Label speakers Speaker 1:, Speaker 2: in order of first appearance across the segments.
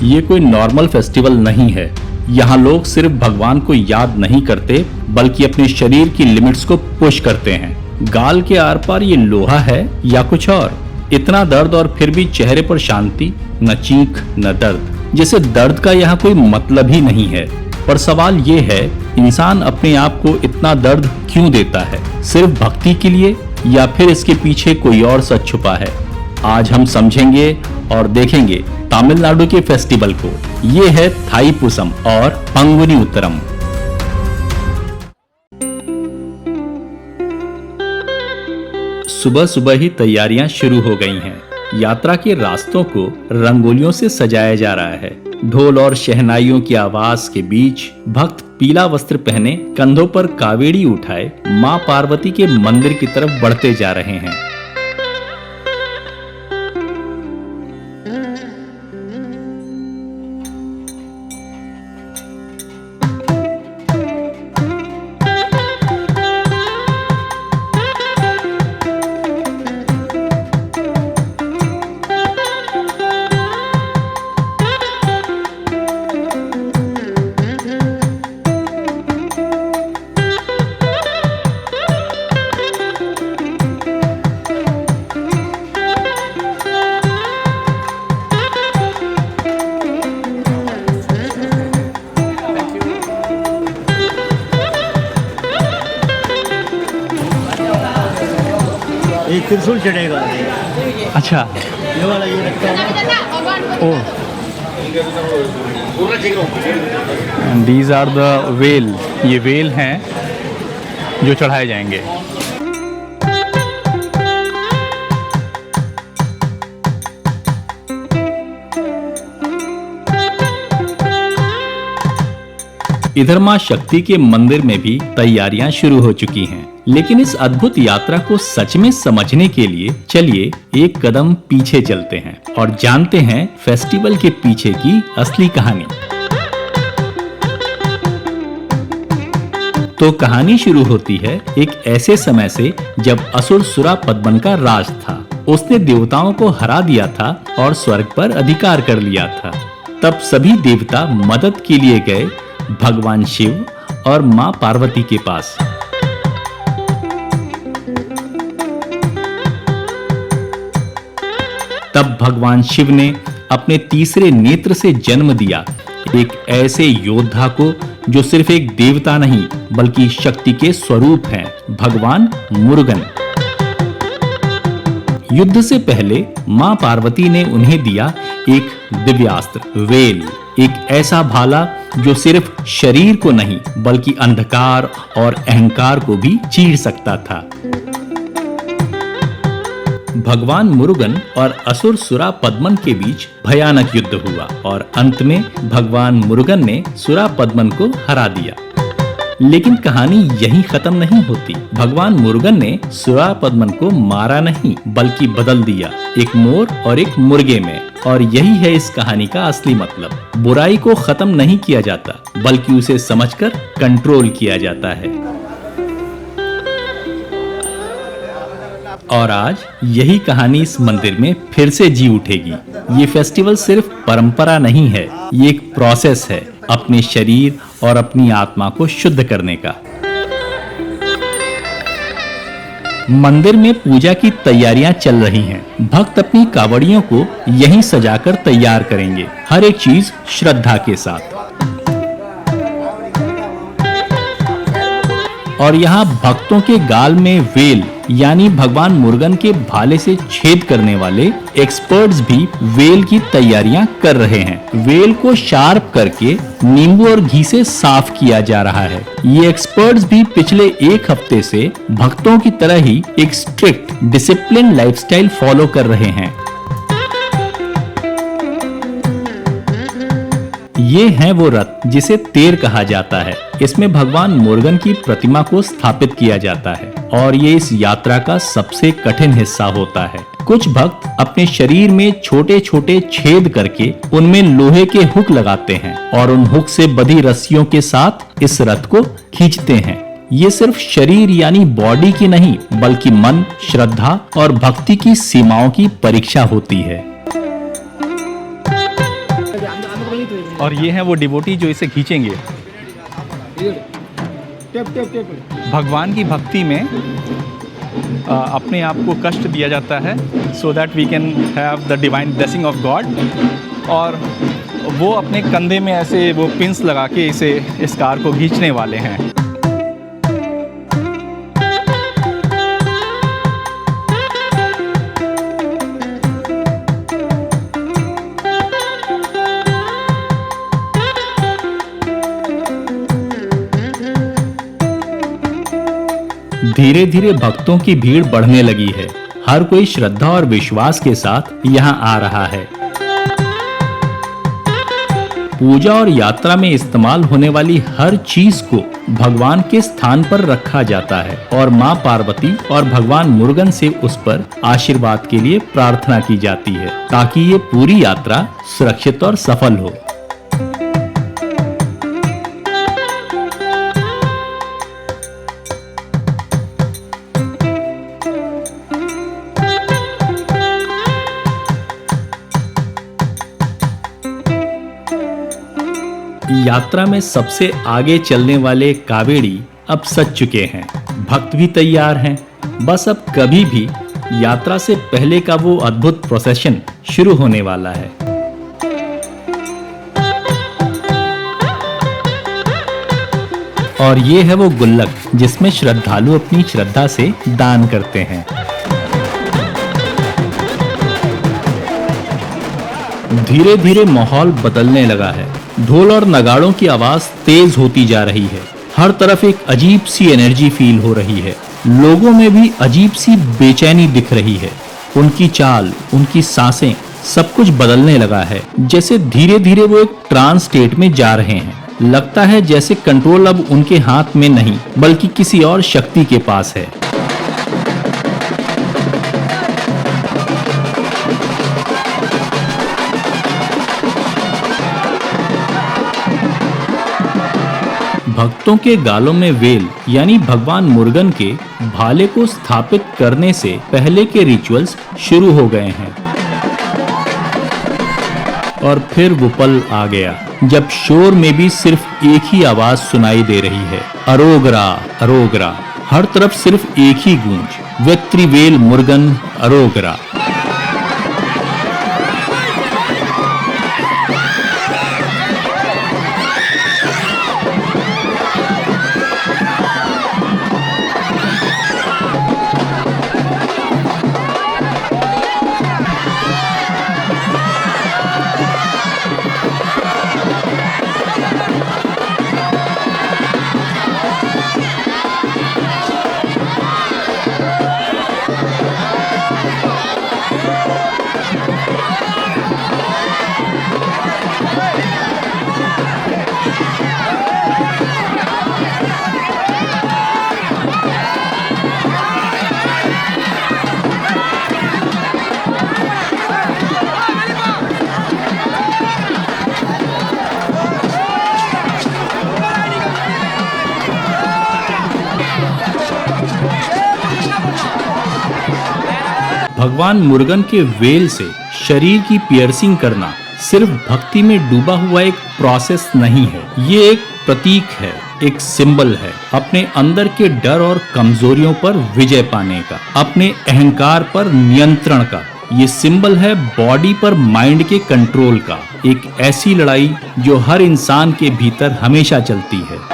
Speaker 1: ये कोई normal festival नहीं है। यहाँ लोग सिर्फ भगवान को याद नहीं करते बल्कि अपने शरीर की लिमिट्स को पुश करते हैं। गाल के आर पार ये लोहा है या कुछ और। इतना दर्द और फिर भी चेहरे पर शांति, न चीख न दर्द, जैसे दर्द का यहाँ कोई मतलब ही नहीं है। पर सवाल ये है, इंसान अपने आप को इतना दर्द क्यों देता है? सिर्फ भक्ति के लिए या फिर इसके पीछे कोई और सच छुपा है? आज हम समझेंगे और देखेंगे तमिलनाडु के फेस्टिवल को। ये है थाईपुसम और पंगुनी उत्तरम। सुबह सुबह ही तैयारियां शुरू हो गई हैं। यात्रा के रास्तों को रंगोलियों से सजाया जा रहा है। ढोल और शहनाइयों की आवाज के बीच भक्त पीला वस्त्र पहने, कंधों पर कावेड़ी उठाए मां पार्वती के मंदिर की तरफ बढ़ते जा रहे हैं।
Speaker 2: एक त्रिशूल चढ़ेगा।
Speaker 1: अच्छा,
Speaker 2: ये वाला ये रखता है।
Speaker 1: ओह, दीज आर द वेल। ये वेल हैं जो चढ़ाए जाएंगे। इधर मां शक्ति के मंदिर में भी तैयारियां शुरू हो चुकी हैं। लेकिन इस अद्भुत यात्रा को सच में समझने के लिए चलिए एक कदम पीछे चलते हैं और जानते हैं फेस्टिवल के पीछे की असली कहानी। तो कहानी शुरू होती है एक ऐसे समय से जब असुर सुरापद्मन का राज था। उसने देवताओं को हरा दिया था और स्वर्ग पर अधिकार कर लिया था। तब सभी देवता मदद के लिए गए भगवान शिव और मां पार्वती के पास। तब भगवान शिव ने अपने तीसरे नेत्र से जन्म दिया एक ऐसे योद्धा को जो सिर्फ एक देवता नहीं बल्कि शक्ति के स्वरूप हैं, भगवान मुरुगन। युद्ध से पहले मां पार्वती ने उन्हें दिया एक दिव्यास्त्र वेल, एक ऐसा भाला जो सिर्फ शरीर को नहीं बल्कि अंधकार और अहंकार को भी चीर सकता था। भगवान मुरुगन और असुर सुरापद्मन के बीच भयानक युद्ध हुआ और अंत में भगवान मुरुगन ने सुरापद्मन को हरा दिया। लेकिन कहानी यहीं खत्म नहीं होती। भगवान मुरुगन ने सुरापद्मन को मारा नहीं बल्कि बदल दिया, एक मोर और एक मुर्गे में। और यही है इस कहानी का असली मतलब। बुराई को खत्म नहीं किया जाता बल्कि उसे समझकर कंट्रोल किया जाता है। और आज यही कहानी इस मंदिर में फिर से जी उठेगी। ये फेस्टिवल सिर्फ परंपरा नहीं है, ये एक प्रोसेस है अपने शरीर और अपनी आत्मा को शुद्ध करने का। मंदिर में पूजा की तैयारियां चल रही हैं। भक्त अपनी कावड़ियों को यहीं सजाकर तैयार करेंगे, हर एक चीज श्रद्धा के साथ। और यहाँ भक्तों के गाल में वेल यानी भगवान मुरुगन के भाले से छेद करने वाले एक्सपर्ट्स भी वेल की तैयारियां कर रहे हैं। वेल को शार्प करके नींबू और घी से साफ किया जा रहा है। ये एक्सपर्ट्स भी पिछले एक हफ्ते से भक्तों की तरह ही एक स्ट्रिक्ट डिसिप्लिन लाइफस्टाइल फॉलो कर रहे हैं। ये है वो रथ जिसे तेर कहा जाता है। इसमें भगवान मुरुगन की प्रतिमा को स्थापित किया जाता है और ये इस यात्रा का सबसे कठिन हिस्सा होता है। कुछ भक्त अपने शरीर में छोटे छोटे छेद करके उनमें लोहे के हुक लगाते हैं और उन हुक से बंधी रस्सियों के साथ इस रथ को खींचते हैं। ये सिर्फ शरीर यानी बॉडी की नहीं बल्कि मन, श्रद्धा और भक्ति की सीमाओं की परीक्षा होती है। और ये हैं वो डिवोटी जो इसे खींचेंगे। भगवान की भक्ति में अपने आप को कष्ट दिया जाता है so that we can have the divine blessing of God. और वो अपने कंधे में ऐसे वो पिंस लगा के इस कार को खींचने वाले हैं। धीरे धीरे भक्तों की भीड़ बढ़ने लगी है। हर कोई श्रद्धा और विश्वास के साथ यहाँ आ रहा है। पूजा और यात्रा में इस्तेमाल होने वाली हर चीज को भगवान के स्थान पर रखा जाता है और माँ पार्वती और भगवान मुरुगन से उस पर आशीर्वाद के लिए प्रार्थना की जाती है ताकि ये पूरी यात्रा सुरक्षित और सफल हो। यात्रा में सबसे आगे चलने वाले कावेड़ी अब सज चुके हैं। भक्त भी तैयार हैं। बस अब कभी भी यात्रा से पहले का वो अद्भुत प्रोसेशन शुरू होने वाला है। और ये है वो गुल्लक जिसमें श्रद्धालु अपनी श्रद्धा से दान करते हैं। धीरे धीरे माहौल बदलने लगा है। ढोल और नगाड़ों की आवाज तेज होती जा रही है। हर तरफ एक अजीब सी एनर्जी फील हो रही है। लोगों में भी अजीब सी बेचैनी दिख रही है। उनकी चाल, उनकी सांसें, सब कुछ बदलने लगा है। जैसे धीरे धीरे वो एक ट्रांस स्टेट में जा रहे हैं। लगता है जैसे कंट्रोल अब उनके हाथ में नहीं बल्कि किसी और शक्ति के पास है। भक्तों के गालों में वेल यानी भगवान मुरुगन के भाले को स्थापित करने से पहले के रिचुअल्स शुरू हो गए हैं। और फिर वो पल आ गया जब शोर में भी सिर्फ एक ही आवाज सुनाई दे रही है, अरोगरा अरोगरा। हर तरफ सिर्फ एक ही गूंज, वेत्रिवेल मुरुगन अरोगरा। भगवान मुरुगन के वेल से शरीर की पियर्सिंग करना सिर्फ भक्ति में डूबा हुआ एक प्रोसेस नहीं है। ये एक प्रतीक है, एक सिंबल है अपने अंदर के डर और कमजोरियों पर विजय पाने का, अपने अहंकार पर नियंत्रण का। ये सिंबल है बॉडी पर माइंड के कंट्रोल का। एक ऐसी लड़ाई जो हर इंसान के भीतर हमेशा चलती है।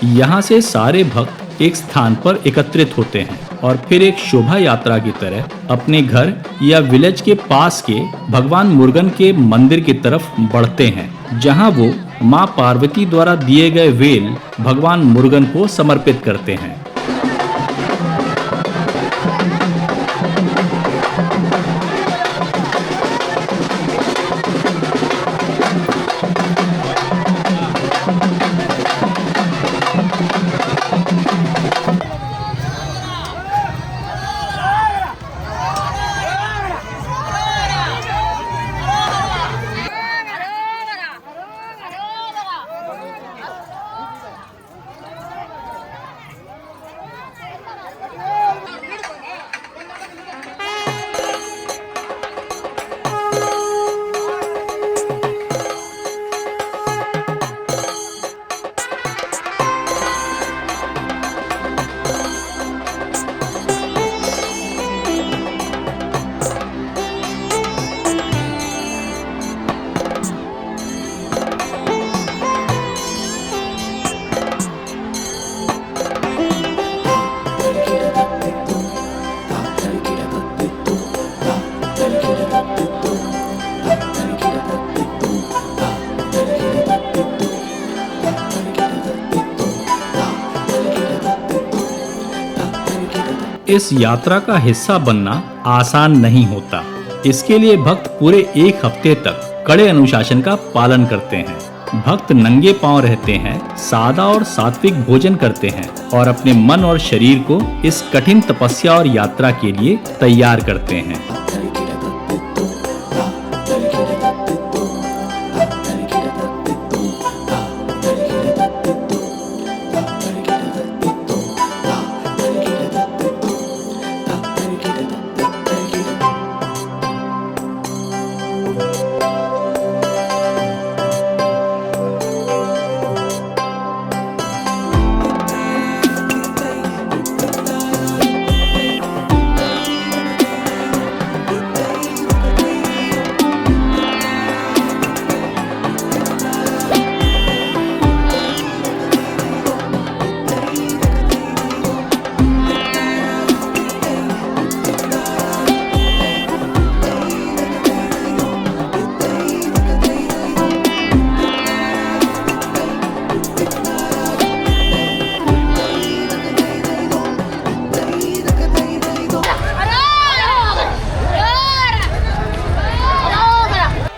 Speaker 1: यहाँ से सारे भक्त एक स्थान पर एकत्रित होते हैं और फिर एक शोभा यात्रा की तरह अपने घर या विलेज के पास के भगवान मुरुगन के मंदिर की तरफ बढ़ते हैं, जहाँ वो माँ पार्वती द्वारा दिए गए वेल भगवान मुरुगन को समर्पित करते हैं। इस यात्रा का हिस्सा बनना आसान नहीं होता। इसके लिए भक्त पूरे एक हफ्ते तक कड़े अनुशासन का पालन करते हैं। भक्त नंगे पांव रहते हैं, सादा और सात्विक भोजन करते हैं और अपने मन और शरीर को इस कठिन तपस्या और यात्रा के लिए तैयार करते हैं।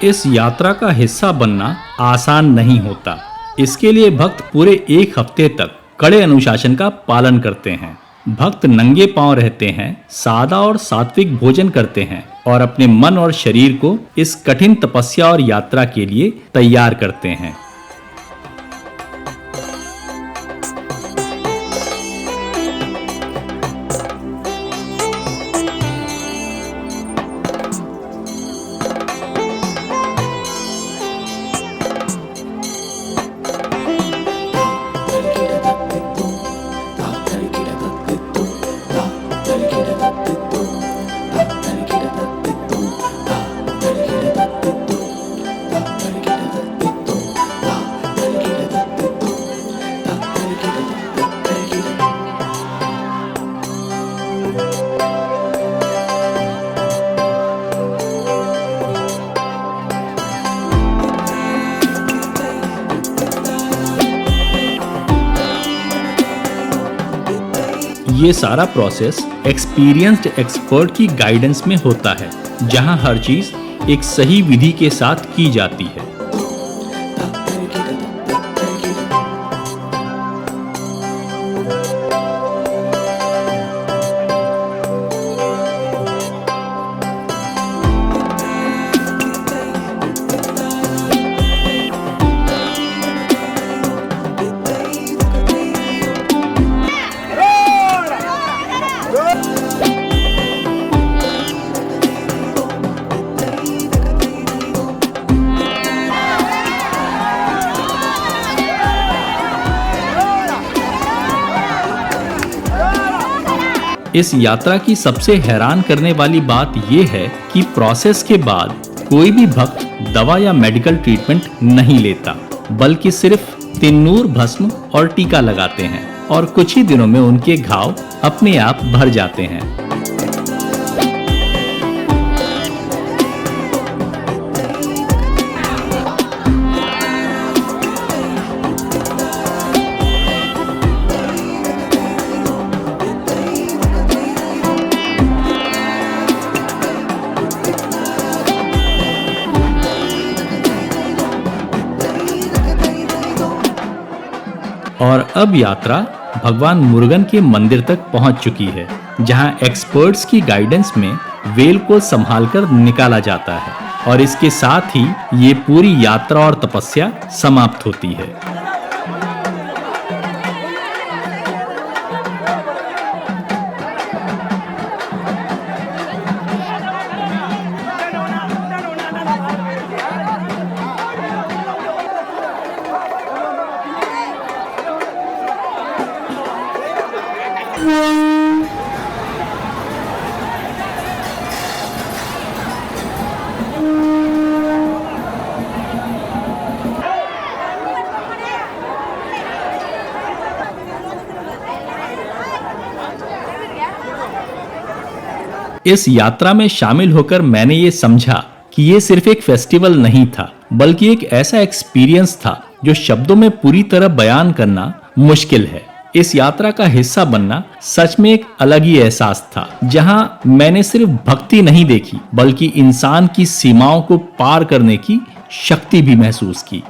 Speaker 1: इस यात्रा का हिस्सा बनना आसान नहीं होता। इसके लिए भक्त पूरे एक हफ्ते तक कड़े अनुशासन का पालन करते हैं। भक्त नंगे पांव रहते हैं, सादा और सात्विक भोजन करते हैं और अपने मन और शरीर को इस कठिन तपस्या और यात्रा के लिए तैयार करते हैं। ये सारा प्रोसेस एक्सपीरियंस्ड एक्सपर्ट की गाइडेंस में होता है, जहां हर चीज एक सही विधि के साथ की जाती है। इस यात्रा की सबसे हैरान करने वाली बात यह है कि प्रोसेस के बाद कोई भी भक्त दवा या मेडिकल ट्रीटमेंट नहीं लेता, बल्कि सिर्फ तिन्नूर भस्म और टीका लगाते हैं और कुछ ही दिनों में उनके घाव अपने आप भर जाते हैं। और अब यात्रा भगवान मुरुगन के मंदिर तक पहुंच चुकी है, जहां एक्सपर्ट्स की गाइडेंस में वेल को संभालकर निकाला जाता है और इसके साथ ही ये पूरी यात्रा और तपस्या समाप्त होती है। इस यात्रा में शामिल होकर मैंने ये समझा कि ये सिर्फ एक फेस्टिवल नहीं था, बल्कि एक ऐसा एक्सपीरियंस था जो शब्दों में पूरी तरह बयान करना मुश्किल है। इस यात्रा का हिस्सा बनना सच में एक अलग ही एहसास था, जहां मैंने सिर्फ भक्ति नहीं देखी, बल्कि इंसान की सीमाओं को पार करने की शक्ति भी महसूस की।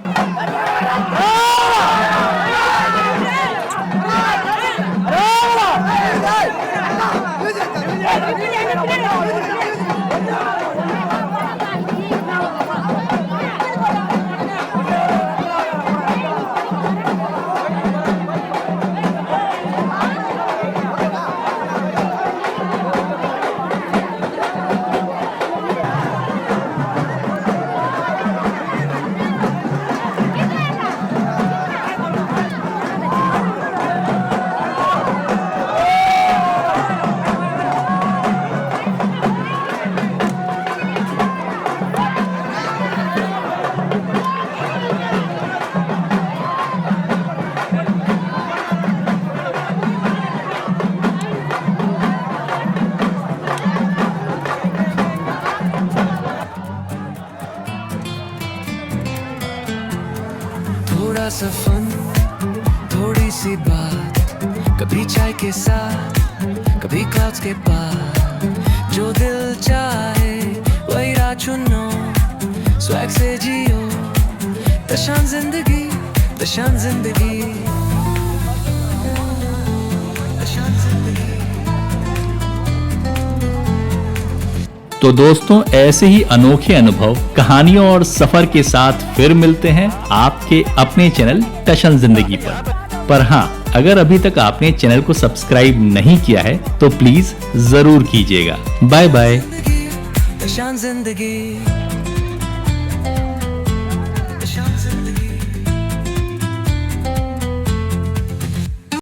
Speaker 3: थोड़ा सा फन, थोड़ी सी बात, कभी चाय के साथ, कभी क्लाउड्स के पार, जो दिल चाहे वही राह चुनो, स्वैग से जियो, तशान जिंदगी, तशान जिंदगी, तशान जिंदगी।
Speaker 1: तो दोस्तों, ऐसे ही अनोखे अनुभव, कहानियों और सफर के साथ फिर मिलते हैं आपके अपने चैनल टशन जिंदगी पर हाँ, अगर अभी तक आपने चैनल को सब्सक्राइब नहीं किया है तो प्लीज जरूर कीजिएगा। Bye bye.
Speaker 3: तशान जिंदगी।